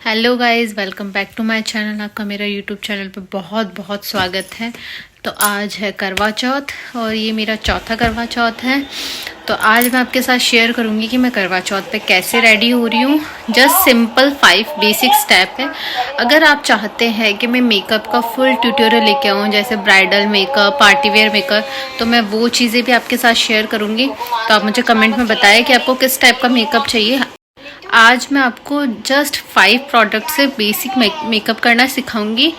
Hello guys, welcome back to my channel. आपका मेरा YouTube channel पे बहुत बहुत स्वागत है। तो आज है करवा चौथ और ये मेरा चौथा करवा चौथ है। तो आज मैं आपके साथ शेयर करूंगी कि मैं करवा चौथ पे कैसे रेडी हो रही हूँ। जस्ट सिंपल 5 बेसिक स्टेप है। अगर आप चाहते हैं कि मैं मेकअप का फुल ट्यूटोरियल लेके आऊँ, जैसे bridal makeup, party wear makeup, तो मैं वो चीज़ें भी आपके साथ शेयर करूँगी। तो आप मुझे कमेंट में बताएं कि आपको किस टाइप का मेकअप चाहिए। आज मैं आपको जस्ट 5 प्रोडक्ट से बेसिक मेकअप करना सिखाऊंगी।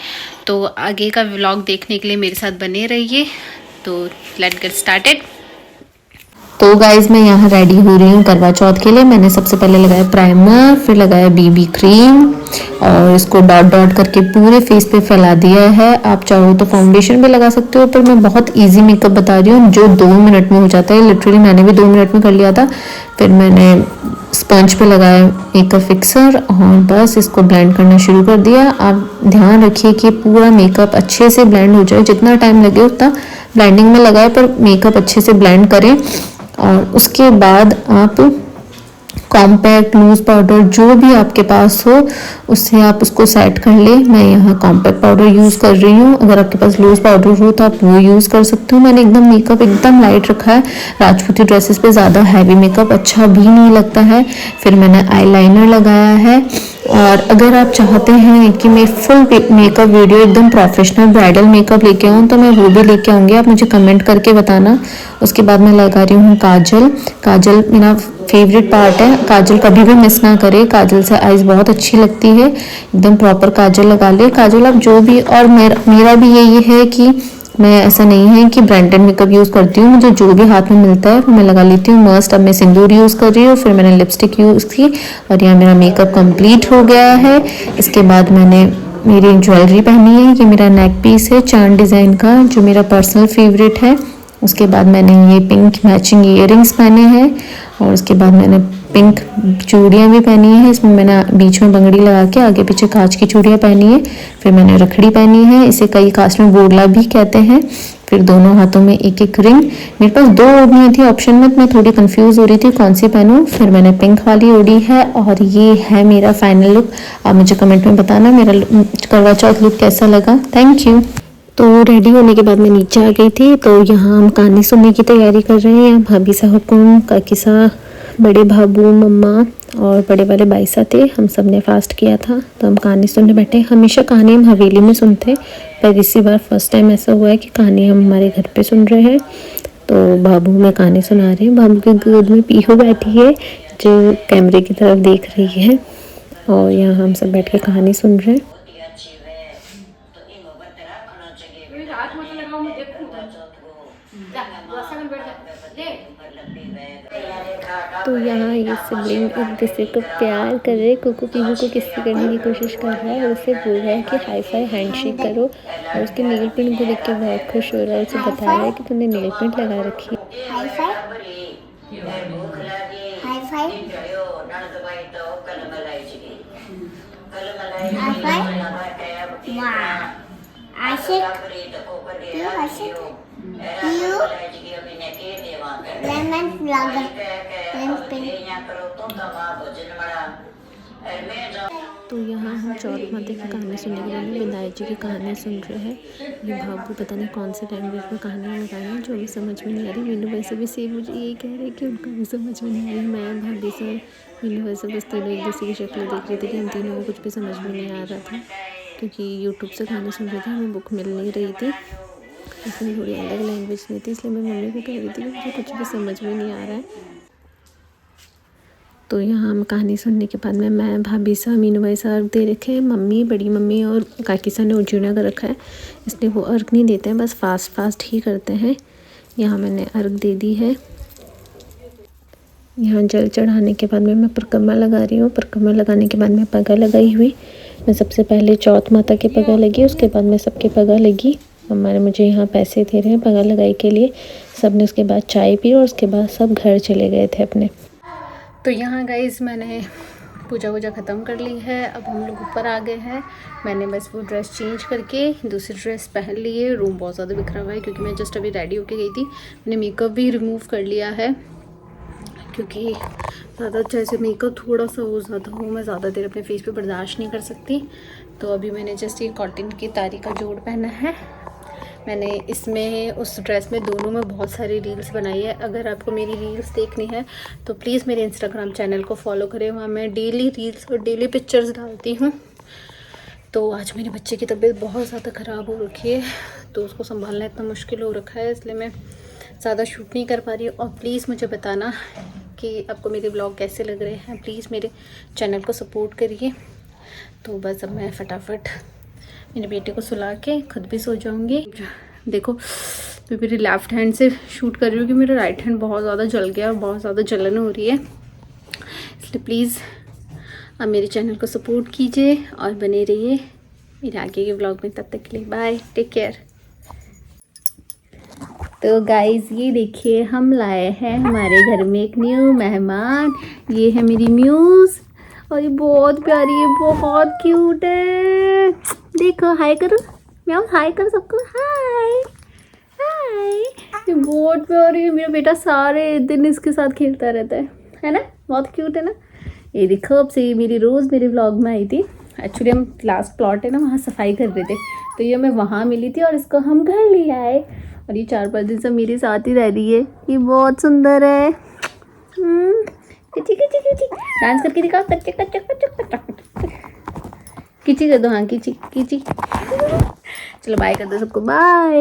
तो आगे का व्लॉग देखने के लिए मेरे साथ बने रहिए। तो लेट्स गेट स्टार्टेड। तो गाइज मैं यहाँ रेडी हो रही हूँ करवा चौथ के लिए। मैंने सबसे पहले लगाया प्राइमर, फिर लगाया बीबी क्रीम और इसको डॉट डॉट करके पूरे फेस पे फैला दिया है। आप चाहो तो फाउंडेशन भी लगा सकते हो, पर मैं बहुत इजी मेकअप बता रही हूँ जो 2 मिनट में हो जाता है। लिटरली मैंने भी 2 मिनट में कर लिया था। फिर मैंने स्पंज पे लगाया मेकअप फिक्सर और बस इसको ब्लेंड करना शुरू कर दिया। आप ध्यान रखिए कि पूरा मेकअप अच्छे से ब्लेंड हो जाए। जितना टाइम लगे उतना ब्लेंडिंग में लगाए, पर मेकअप अच्छे से ब्लेंड करें। और उसके बाद आप कॉम्पैक्ट लूज पाउडर जो भी आपके पास हो उससे आप उसको सेट कर ले। मैं यहाँ कॉम्पैक्ट पाउडर यूज़ कर रही हूँ। अगर आपके पास लूज पाउडर हो तो आप वो यूज़ कर सकते हो। मैंने एकदम मेकअप एकदम लाइट रखा है। राजपूती ड्रेसेस पे ज़्यादा हैवी मेकअप अच्छा भी नहीं लगता है। फिर मैंने आईलाइनर लगाया है। और अगर आप चाहते हैं कि मैं फुल मेकअप वीडियो एकदम प्रोफेशनल ब्राइडल मेकअप लेके आऊँ तो मैं वो भी लेके आऊँगी। आप मुझे कमेंट करके बताना। उसके बाद मैं लगा रही हूँ काजल। काजल मेरा फेवरेट पार्ट है। काजल कभी भी मिस ना करे। काजल से आईज बहुत अच्छी लगती है। एकदम प्रॉपर काजल लगा ले। काजल आप जो भी, और मेरा भी यही है कि मैं ऐसा नहीं है कि ब्रांडेड मेकअप यूज़ करती हूँ। मुझे जो भी हाथ में मिलता है मैं लगा लेती हूँ मस्ट। अब मैं सिंदूर यूज़ कर रही हूँ, फिर मैंने लिपस्टिक यूज़ की और यहाँ मेरा मेकअप कंप्लीट हो गया है। इसके बाद मैंने मेरी ज्वेलरी पहनी है। ये मेरा नेक पीस है चांद डिज़ाइन का, जो मेरा पर्सनल फेवरेट है। उसके बाद मैंने ये पिंक मैचिंग ईयरिंग्स पहने हैं और उसके बाद मैंने पिंक चूड़ियाँ भी पहनी है। इसमें मैंने बीच में बंगड़ी लगा के आगे पीछे कांच की चूड़ियाँ पहनी है। फिर मैंने रखड़ी पहनी है, इसे कई कास्ट में बोडला भी कहते हैं। फिर दोनों हाथों में एक एक रिंग। मेरे पास 2 ओढ़नियाँ थी ऑप्शन में, तो मैं थोड़ी कंफ्यूज हो रही थी कौन सी पहनूं। फिर मैंने पिंक वाली ओढ़ी है और ये है मेरा फाइनल लुक। आप मुझे कमेंट में बताना मेरा करवा चौथ लुक कैसा लगा। Thank you. तो रेडी होने के बाद मैं नीचे आ गई थी। तो यहाँ हम कहानी सुनने की तैयारी कर रहे हैं। भाभी सा हुकुम, काकी सा, बड़े भाबू, मम्मा और बड़े वाले भाई सा थे। हम सब ने फास्ट किया था तो हम कहानी सुनने बैठे। हमेशा कहानी हम हवेली में सुनते, पर इसी बार फर्स्ट टाइम ऐसा हुआ है कि कहानी हम हमारे घर पे सुन रहे हैं। तो बाबू में कहानी सुना रहे हैं। बाबू की गोद में पीहू बैठी है जो कैमरे की तरफ देख रही है और यहाँ हम सब बैठ के कहानी सुन रहे हैं। तो यहाँ ये सिबलिंग एक दूसरे को प्यार कर रहे। कुकू पीहू को किसी करने की कोशिश कर रहा है और उसे बोल रहा है कि हाई फाई हैंडशेक करो। और उसके नेल पेंट को देख के बहुत खुश हो रहा है। उसे बता रहा है कि तुमने नेल पेंट लगा रखी है। Hi fi, hi fi, hi fi, वाह, आशिक, क्यों आशिक, क्यों लेमन फ्लावर, तो यहाँ हम चौथ माता की कहानी सुनने के बाद में विदाई जी की कहानी सुन रहे हैं। ये भाबू पता नहीं कौन से लैंग्वेज में कहानियाँ लगा रहे हैं जो भी समझ में नहीं आ रही। मीनू वैसे भी सेम मुझे यही कह रहे हैं कि उनका भी समझ में नहीं आ रही। मैं भाभी सर मीनू वैसे बस तीनों एक दूसरे की शक्ल देख रही थी कि हम तीनों को कुछ भी समझ में नहीं आ रहा था, क्योंकि यूट्यूब से कहानी सुन रही थी, हमें बुक मिल नहीं रही थी। इसमें थोड़ी अलग लैंग्वेज नहीं थी, इसलिए मैं मम्मी को कह रही थी कि मुझे कुछ भी समझ में नहीं आ रहा है। तो यहाँ हम कहानी सुनने के बाद में मैं भाभी सा, मीनू भाई सा अर्घ दे रखे हैं। मम्मी, बड़ी मम्मी और काकी सा ने उजूना कर रखा है, इसलिए वो अर्घ नहीं देते हैं, बस फास्ट ही करते हैं। यहाँ मैंने अर्घ दे दी है। यहाँ जल चढ़ाने के बाद में मैं परिक्रमा लगा रही हूँ। परिक्रमा लगाने के बाद में पगा लगाई हुई। मैं सबसे पहले चौथ माता के पगा लगी, उसके बाद मैं सबके पगा लगी। मम्मा ने मुझे यहाँ पैसे दे रहे हैं पगा लगाई के लिए। सब ने उसके बाद चाय पी और उसके बाद सब घर चले गए थे अपने। तो यहाँ गाइस मैंने पूजा वूजा ख़त्म कर ली है। अब हम लोग ऊपर आ गए हैं। मैंने बस वो ड्रेस चेंज करके दूसरी ड्रेस पहन ली है। रूम बहुत ज़्यादा बिखरा हुआ है क्योंकि मैं जस्ट अभी रेडी होके गई थी। मैंने मेकअप भी रिमूव कर लिया है क्योंकि ज़्यादा जैसे मेकअप थोड़ा सा हो जाता हो, मैं ज़्यादा देर अपने फेस पे बर्दाश्त नहीं कर सकती। तो अभी मैंने जस्ट ये कॉटन की तारी का जोड़ पहना है। मैंने इसमें उस ड्रेस में दोनों में बहुत सारी रील्स बनाई है। अगर आपको मेरी रील्स देखनी है तो प्लीज़ मेरे इंस्टाग्राम चैनल को फॉलो करें, वहाँ मैं डेली रील्स और डेली पिक्चर्स डालती हूँ। तो आज मेरे बच्चे की तबीयत बहुत ज़्यादा ख़राब हो रखी है, तो उसको संभालना इतना मुश्किल हो रखा है, इसलिए मैं ज़्यादा शूट नहीं कर पा रही हूँ। और प्लीज़ मुझे बताना कि आपको मेरे ब्लॉग कैसे लग रहे हैं, प्लीज़ मेरे चैनल को सपोर्ट करिए। तो बस अब मैं फटाफट मेरे बेटे को सुला के खुद भी सो जाऊँगी। देखो मैं मेरी लेफ़्ट हैंड से शूट कर रही हूँ कि मेरा राइट हैंड बहुत ज़्यादा जल गया और बहुत ज़्यादा जलन हो रही है, इसलिए प्लीज़ आप मेरे चैनल को सपोर्ट कीजिए और बने रहिए मेरे आगे के व्लॉग में। तब तक के लिए बाय, टेक केयर। तो गाइज़ ये देखिए, हम लाए हैं हमारे घर में एक न्यू मेहमान। ये है मेरी म्यूज़ और ये बहुत प्यारी है, बहुत क्यूट है। देखो हाय करो, म्याऊ हाय कर सबको, हाय हाय। ये बहुत प्यारी है, मेरा बेटा सारे दिन इसके साथ खेलता रहता है ना, बहुत क्यूट है ना। ये देखो, अब से ये मेरी रोज़ मेरे व्लॉग में आई थी। एक्चुअली हम लास्ट प्लॉट है ना, वहाँ सफाई कर रहे थे, तो ये मैं वहाँ मिली थी और इसको हम घर ले आए और ये 4-5 दिन से मेरे साथ ही रह रही है। ये बहुत सुंदर है। किची किची किची डांस करके दिखाओ, कच्चे कच्चे कच्चे कच्चे किची कर दो, हाँ किची किची। चलो बाय कर दो सबको, बाय।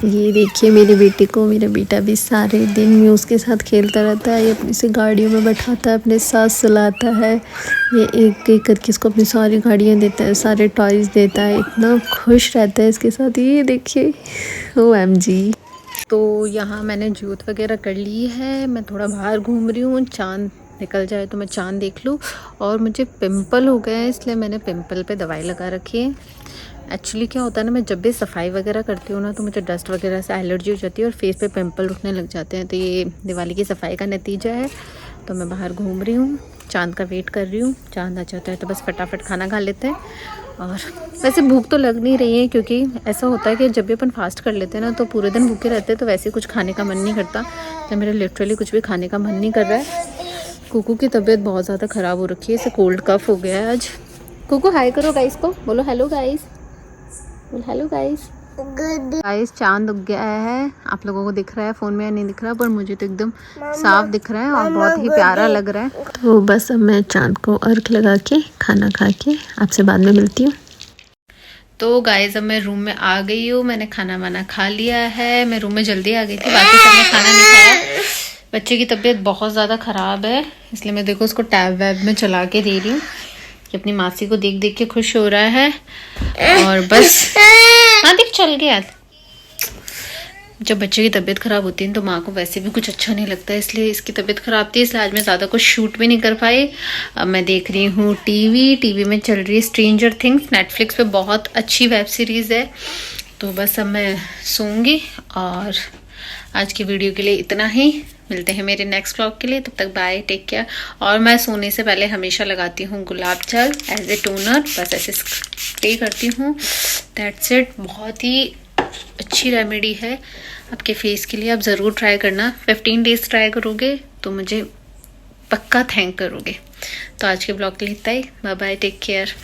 ये देखिए मेरे बेटे को, मेरा बेटा भी सारे दिन म्यूज़ के साथ खेलता रहता है। ये अपनी से गाड़ियों में बैठाता है, अपने साथ सुलाता है। ये एक एक करके इसको अपनी सारी गाड़ियाँ देता है, सारे टॉयज़ देता है, इतना खुश रहता है इसके साथ। ये देखिए OMG। तो यहाँ मैंने ज्योत वगैरह कर ली है, मैं थोड़ा बाहर घूम रही हूँ, चाँद निकल जाए तो मैं चाँद देख लूँ। और मुझे पिंपल हो गए हैं, इसलिए मैंने पिंपल पे दवाई लगा रखी है। एक्चुअली क्या होता है ना, मैं जब भी सफाई वगैरह करती हूँ ना, तो मुझे डस्ट वगैरह से एलर्जी हो जाती है और फेस पे पिंपल उठने लग जाते हैं। तो ये दिवाली की सफाई का नतीजा है। तो मैं बाहर घूम रही हूँ, चाँद का वेट कर रही हूँ, चाँद आ जाता है तो बस फटाफट खाना खा लेते हैं। और वैसे भूख तो लग नहीं रही है, क्योंकि ऐसा होता है कि जब भी अपन फास्ट कर लेते हैं ना, तो पूरे दिन भूखे रहते हैं, तो वैसे कुछ खाने का मन नहीं करता। तो मेरा लिटरली कुछ भी खाने का मन नहीं कर रहा है। कुकू की तबीयत बहुत ज़्यादा ख़राब हो रखी है, इसे कोल्ड कफ हो गया है आज। कुकू हाय करो गाइस को, बोलो हेलो गाइस, हेलो गाइस। चांद उग गया है, आप लोगों को दिख रहा है फ़ोन में या नहीं दिख रहा, पर मुझे तो एकदम साफ दिख रहा है और बहुत ही प्यारा लग रहा है। तो बस अब मैं चांद को अर्घ लगा के खाना खा के आपसे बाद में मिलती हूँ। तो गाइस अब मैं रूम में आ गई हूँ, मैंने खाना वाना खा लिया है। मैं रूम में जल्दी आ गई थी, बाकी सबने खाना नहीं खाया। बच्चे की तबीयत बहुत ज़्यादा ख़राब है, इसलिए मैं देखो उसको टैब वैब में चला के दे रही हूँ कि अपनी मासी को देख देख के खुश हो रहा है। और बस हाँ देख चल गया। जब बच्चे की तबीयत ख़राब होती है तो माँ को वैसे भी कुछ अच्छा नहीं लगता है, इसलिए इसकी तबीयत ख़राब थी, इसलिए आज मैं ज़्यादा कुछ शूट भी नहीं कर पाई। अब मैं देख रही हूँ टीवी में चल रही है स्ट्रेंजर थिंग्स, नेटफ्लिक्स पे बहुत अच्छी वेब सीरीज़ है। तो बस अब मैं सोऊंगी और आज की वीडियो के लिए इतना ही। मिलते हैं मेरे नेक्स्ट व्लॉग के लिए, तब तक बाय, टेक केयर। और मैं सोने से पहले हमेशा लगाती हूँ गुलाब जल एज ए टोनर, बस ऐसे स्प्रे करती हूँ, दैट्स इट। बहुत ही अच्छी रेमेडी है आपके फेस के लिए, आप ज़रूर ट्राई करना। 15 डेज ट्राई करोगे तो मुझे पक्का थैंक करोगे। तो आज के ब्लॉग के लिए इतना ही, बाय बाय, टेक केयर।